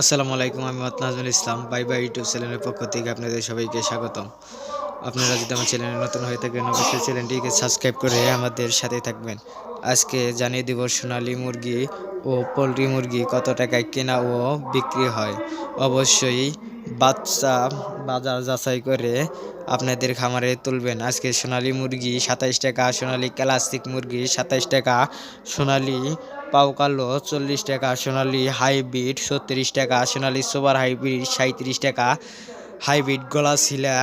আসসালামু আলাইকুম। আমি Nazmul Islam. Bye bye YouTube চ্যানেলের পক্ষ থেকে আপনাদের সবাইকে স্বাগতম। আপনারা যদি আমার চ্যানেলে নতুন হয়ে থাকেন অবশ্যই চ্যানেলটিকে সাবস্ক্রাইব করে আমাদের সাথে থাকবেন। আজকে জানিয়ে দেব সোনালী মুরগি ও পোলট্রি মুরগি কত টাকায় কেনা ও বিক্রি হয়। অবশ্যই বাচ্চা বাজার যাচাই করে আপনাদের খামারে তুলবেন। আজকে সোনালী মুরগি ২৭ টাকা, সোনালী ক্লাসিক মুরগি ২৭ টাকা, সোনালী পাও কালো ৪০ টাকা, সোনালী হাইব্রিড ৩৬ টাকা, সোনালী সুপার হাইব্রিড ৩৭ টাকা, হাইব্রিড গলাশিলা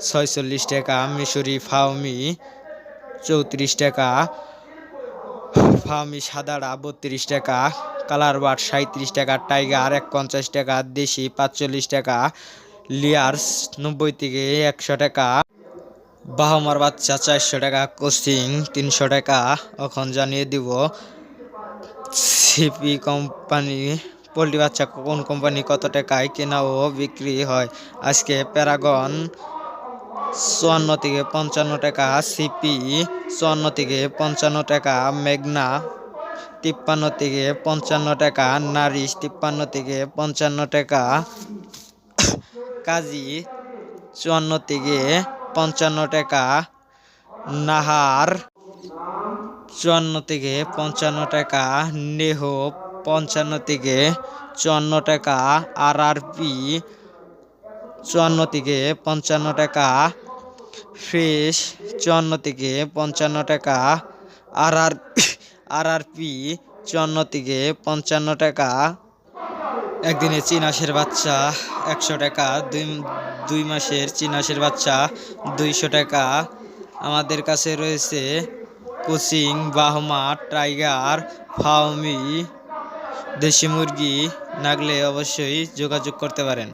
৪৬ টাকা, মিশরি ফাউমি ৩৪ টাকা, ফাউমি সাদাড়া ৩২ টাকা, কালার বাট ৩৭ টাকা, টাইগার ৫০ টাকা, দেশি ৪৫ টাকা, লিয়ার্স ৯০ থেকে ১০০ টাকা, বাহামার বাচ্চা ৪০০ টাকা, কোচিং ৩০০ টাকা। এখন জানিয়ে দিব সিপি কোম্পানি পোলট্রি বাচ্চা কোন কোম্পানি কত টাকায় কেনা ও বিক্রি হয়। আজকে প্যারাগন ৫৪ থেকে ৫৫ টাকা, সিপি ৫৪ থেকে ৫৫ টাকা, মেঘনা ৫৩ থেকে ৫৫ টাকা, নারিশ ৫৩ থেকে ৫৫ টাকা, কাজী ৫৪ থেকে ৫৫ টাকা, নাহার ৫৪ থেকে ৫৫ টাকা, নেহো ৫৫ থেকে ৫৪ টাকা, আরআরপি ৫৪ থেকে ৫৫ টাকা, ফ্রেশ ৫৪ থেকে ৫৫ টাকা, আরআরপি ৫৪ থেকে ৫৫ টাকা। একদিনে চীন হাঁসের বাচ্চা ১০০ টাকা, দুই মাসের চীন হাঁসের বাচ্চা ২০০ টাকা। আমাদের কাছে রয়েছে কোচিং, বাহমা, টাইগার, ফাউমি, দেশি মুরগি। লাগলে অবশ্যই যোগাযোগ করতে পারেন।